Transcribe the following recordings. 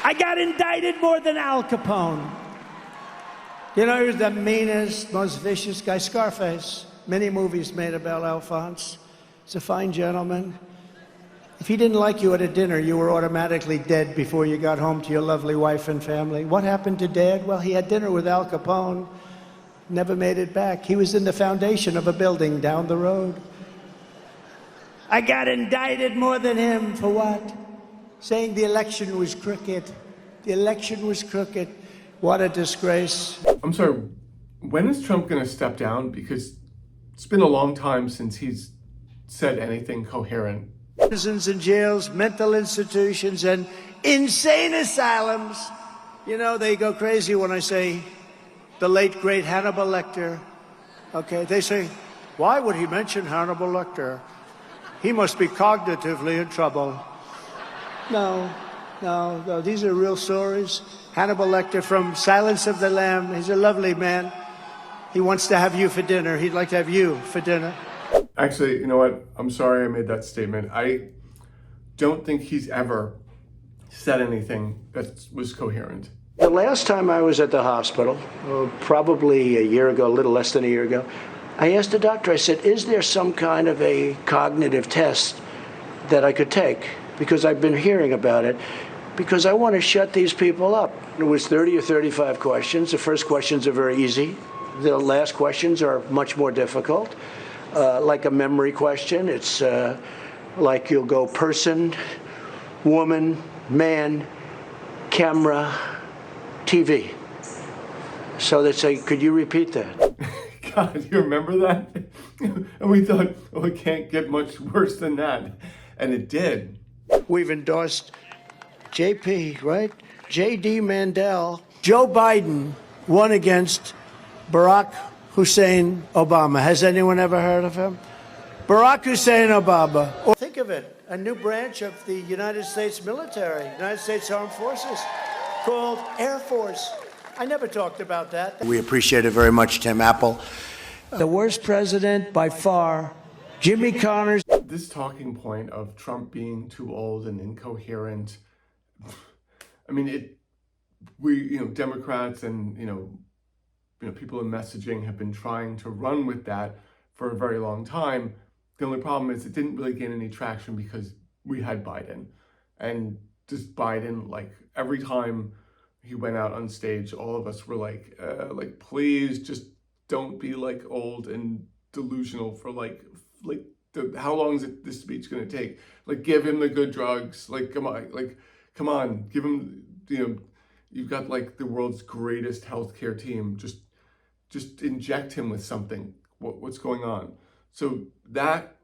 I got indicted more than Al Capone. You know, he was the meanest, most vicious guy. Scarface. Many movies made about Alphonse. He's a fine gentleman. If he didn't like you at a dinner, you were automatically dead before you got home to your lovely wife and family. What happened to Dad? Well, he had dinner with Al Capone. Never made it back. He was in the foundation of a building down the road. I got indicted more than him for what? Saying the election was crooked. The election was crooked. What a disgrace. I'm sorry, when is Trump going to step down? Because it's been a long time since he's said anything coherent. Prisons and jails, mental institutions, and insane asylums. You know, they go crazy when I say the late, great Hannibal Lecter. Okay, they say, why would he mention Hannibal Lecter? He must be cognitively in trouble. No, these are real stories. Hannibal Lecter from Silence of the Lamb. He's a lovely man. He wants to have you for dinner. He'd like to have you for dinner. Actually, you know what? I'm sorry I made that statement. I don't think he's ever said anything that was coherent. The last time I was at the hospital, probably a year ago, a little less than a year ago, I asked the doctor, I said, is there some kind of a cognitive test that I could take? Because I've been hearing about it. Because I want to shut these people up. It was 30 or 35 questions. The first questions are very easy. The last questions are much more difficult. Like a memory question, it's like you'll go person, woman, man, camera, TV. So they say, could you repeat that? God, you remember that? And we thought, oh, it can't get much worse than that. And it did. We've endorsed JP, right? J.D. Mandel. Joe Biden won against Barack Hussein Obama. Has anyone ever heard of him? Barack Hussein Obama. Or think of it, a new branch of the United States military, United States Armed Forces, called Air Force. I never talked about that. We appreciate it very much, Tim Apple. The worst president by far, Jimmy Connors. This talking point of Trump being too old and incoherent, I mean, Democrats and, people in messaging have been trying to run with that for a very long time. The only problem is it didn't really gain any traction because we had Biden. And just Biden, like every time he went out on stage, all of us were like, please just don't be like old and delusional for how long is this speech going to take? Like, give him the good drugs. Come on, give him, you've got like the world's greatest healthcare team. Just inject him with something. What's going on? So that,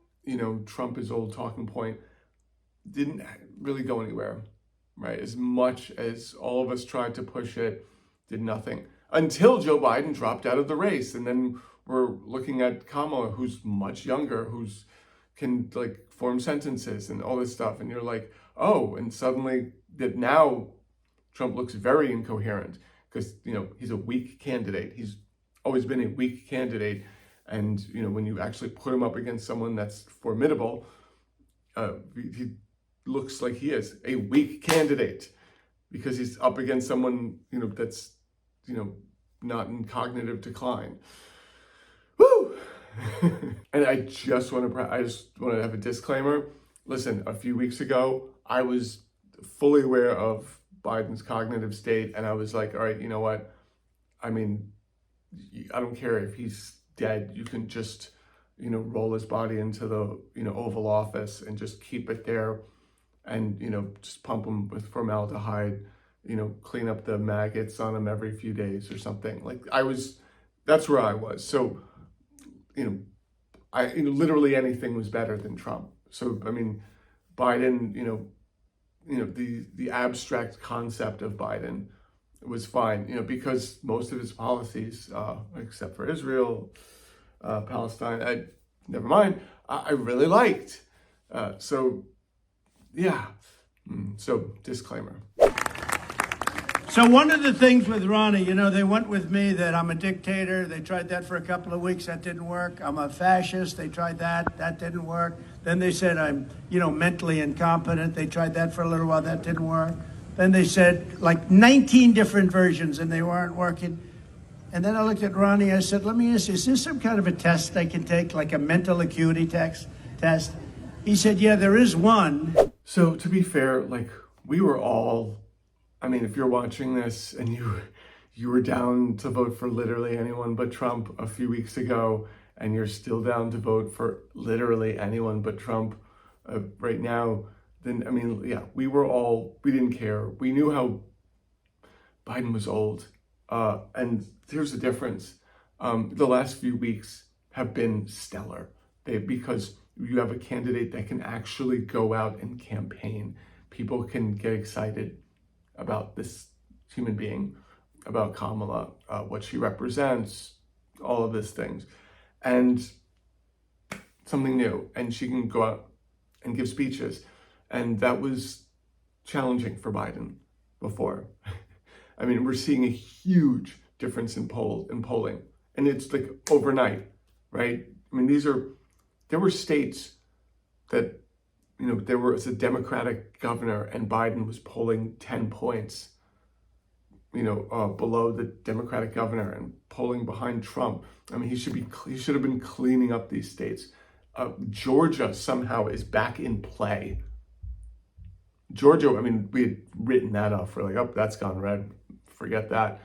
Trump is old talking point didn't really go anywhere, right? As much as all of us tried to push it, did nothing until Joe Biden dropped out of the race. And then we're looking at Kamala, who's much younger, can like form sentences and all this stuff. And you're like, oh, and suddenly that now Trump looks very incoherent because, he's a weak candidate. He's always been a weak candidate. And, when you actually put him up against someone that's formidable, he looks like he is a weak candidate because he's up against someone, that's, not in cognitive decline. Woo! And I just want to have a disclaimer. Listen, a few weeks ago, I was fully aware of Biden's cognitive state. And I was like, all right, you know what? I mean, I don't care if he's dead. You can just, roll his body into the, Oval Office and just keep it there and, just pump him with formaldehyde, clean up the maggots on him every few days or something. That's where I was. So, literally anything was better than Trump. So, I mean, Biden, the abstract concept of Biden was fine, because most of his policies, except for Israel, Palestine, never mind, I really liked. So disclaimer. So one of the things with Ronnie, they went with me that I'm a dictator. They tried that for a couple of weeks. That didn't work. I'm a fascist. They tried that. That didn't work. Then they said I'm, mentally incompetent. They tried that for a little while. That didn't work. Then they said like 19 different versions and they weren't working. And then I looked at Ronnie, I said, let me ask you, is this some kind of a test I can take, like a mental acuity test? He said, yeah, there is one. So to be fair, like we were all, I mean, if you're watching this and you were down to vote for literally anyone but Trump a few weeks ago, and you're still down to vote for literally anyone but Trump right now, then, I mean, yeah, we didn't care. We knew how Biden was old. And here's the difference. The last few weeks have been stellar because you have a candidate that can actually go out and campaign. People can get excited about this human being, about Kamala, what she represents, all of these things, and something new. And she can go out and give speeches. And that was challenging for Biden before. I mean, we're seeing a huge difference in polling, and it's like overnight, right? I mean, there were states that, you know, there was a Democratic governor and Biden was polling 10 points, you know, below the Democratic governor and polling behind Trump. I mean, he should have been cleaning up these states. Georgia somehow is back in play. Georgia, I mean, we had written that off. We're like, oh, that's gone red. Forget that.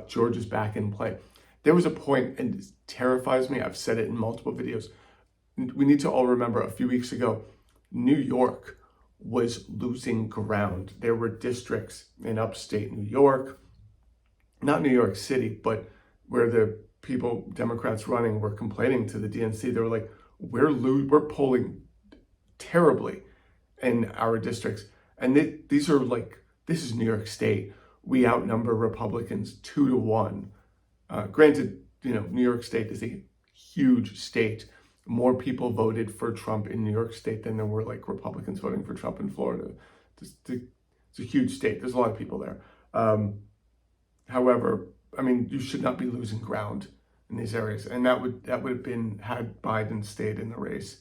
Georgia's back in play. There was a point, and it terrifies me. I've said it in multiple videos. We need to all remember a few weeks ago, New York was losing ground. There were districts in upstate New York, not New York City, but where the people, Democrats running, were complaining to the DNC. They were like, we're polling terribly in our districts. And these are like, this is New York State. We outnumber Republicans 2-1. Granted, you know, New York State is a huge state. More people voted for Trump in New York State than there were like Republicans voting for Trump in Florida. It's a huge state. There's a lot of people there. However, I mean, you should not be losing ground in these areas. And that would have been, had Biden stayed in the race,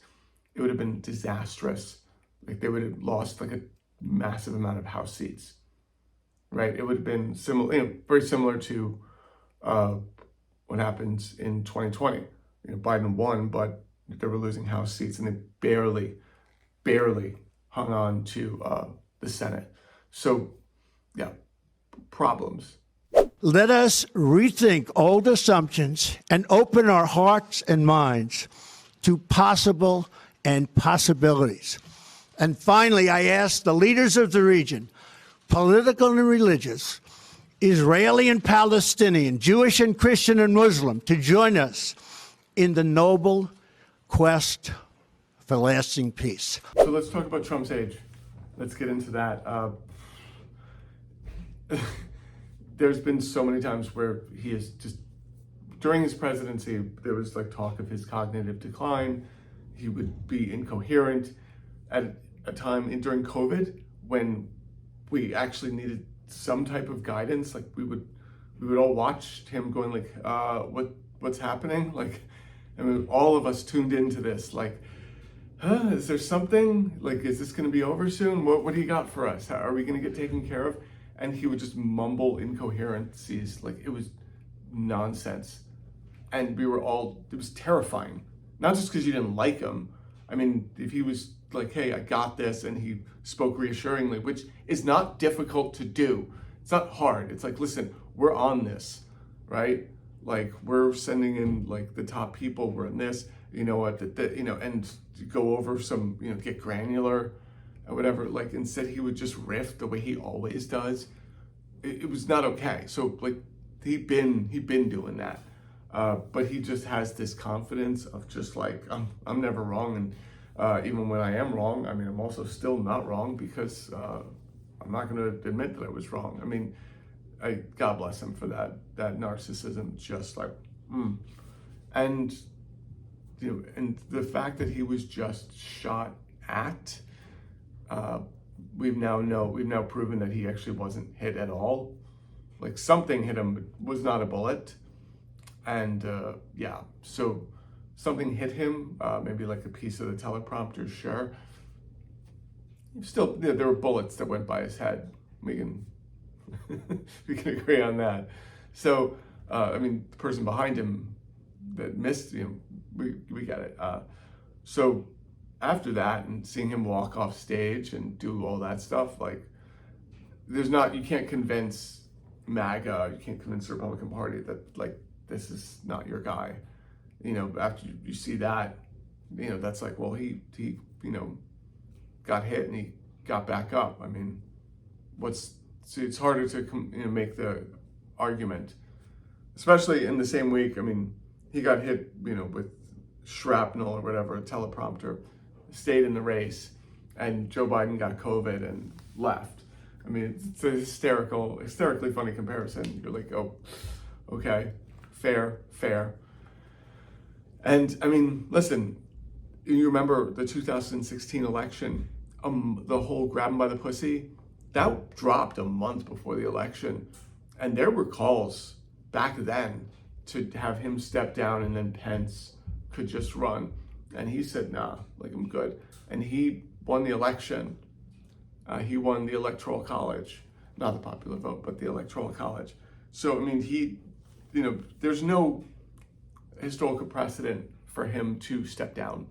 it would have been disastrous. Like they would have lost like a massive amount of House seats, right? It would have been similar, you know, very similar to what happens in 2020. You know, Biden won, but they were losing House seats, and they barely hung on to the Senate. So, yeah, problems. Let us rethink old assumptions and open our hearts and minds to possible and possibilities. And finally, I ask the leaders of the region, political and religious, Israeli and Palestinian, Jewish and Christian and Muslim, to join us in the noble quest for lasting peace. So let's talk about Trump's age. Let's get into that. There's been so many times where he is just, during his presidency, there was like talk of his cognitive decline. He would be incoherent. At a time during COVID, when we actually needed some type of guidance, like we would all watch him going like, what's happening? Like, I mean, all of us tuned into this, like, is there something? Like, is this going to be over soon? What do you got for us? How are we going to get taken care of? And he would just mumble incoherencies, like it was nonsense. And we were all, it was terrifying. Not just because you didn't like him. I mean, if he was like, hey, I got this, and he spoke reassuringly, which is not difficult to do. It's not hard. It's like, listen, we're on this, right? Like, we're sending in like the top people, we're in this, you know what, you know, and go over some, you know, get granular or whatever. Like, instead he would just riff the way he always does. It was not okay. So like, he'd been doing that. But he just has this confidence of just like, I'm never wrong. And even when I am wrong, I mean, I'm also still not wrong, because I'm not going to admit that I was wrong. I mean, God bless him for that narcissism, just like, and, you know, and the fact that he was just shot at, we've now proven that he actually wasn't hit at all. Like, something hit him, but was not a bullet. And yeah, so something hit him, maybe like a piece of the teleprompter, sure. Still, there were bullets that went by his head, We can we can agree on that. So, I mean, the person behind him that missed, we get it. So after that, and seeing him walk off stage and do all that stuff, like, you can't convince MAGA, you can't convince the Republican Party that, like, this is not your guy. After you see that, that's like, well, he got hit and he got back up. I mean, it's harder to make the argument, especially in the same week. I mean, he got hit, with shrapnel or whatever, a teleprompter, stayed in the race, and Joe Biden got COVID and left. I mean, it's a hysterically funny comparison. You're like, oh, okay, fair. And I mean, listen, you remember the 2016 election, the whole grab him by the pussy, that dropped a month before the election. And there were calls back then to have him step down and then Pence could just run. And he said, nah, like, I'm good. And he won the election. He won the Electoral College, not the popular vote, but the Electoral College. So, I mean, there's no historical precedent for him to step down.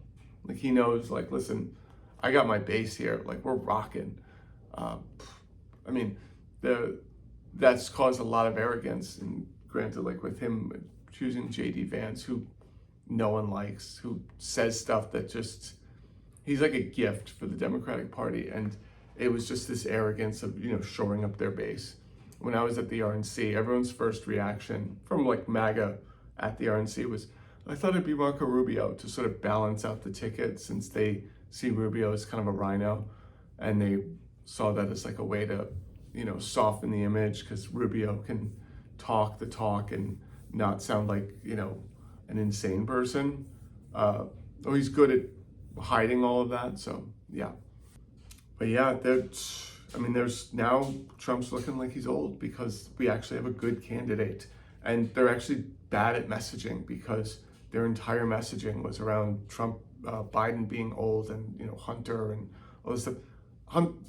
Like, he knows, like, listen, I got my base here. Like, we're rocking. I mean, that's caused a lot of arrogance. And granted, like, with him choosing J.D. Vance, who no one likes, who says stuff that just, he's like a gift for the Democratic Party. And it was just this arrogance of, shoring up their base. When I was at the RNC, everyone's first reaction from, like, MAGA at the RNC was, I thought it'd be Marco Rubio to sort of balance out the ticket, since they see Rubio as kind of a rhino, and they saw that as like a way to, soften the image, because Rubio can talk the talk and not sound like, an insane person. He's good at hiding all of that, so yeah. But yeah, there's now Trump's looking like he's old, because we actually have a good candidate, and they're actually bad at messaging, because their entire messaging was around Biden being old and, Hunter and all this stuff.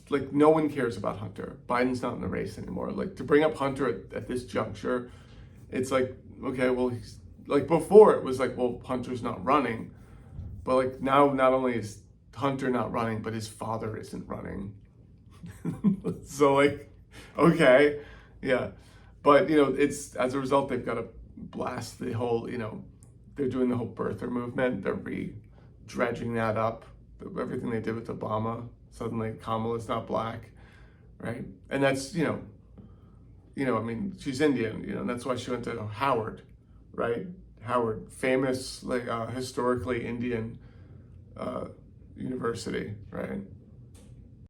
Like, no one cares about Hunter. Biden's not in the race anymore. Like, to bring up Hunter at this juncture, it's like, okay, well, he's, like, before it was like, well, Hunter's not running, but like now, not only is Hunter not running, but his father isn't running. So, like, okay, yeah, but it's, as a result, they've got to blast the whole, they're doing the whole birther movement. They're dredging that up. Everything they did with Obama. Suddenly Kamala's not black, right? And that's, I mean, she's Indian, and that's why she went to Howard, right? Howard, famous, like, historically Indian university, right?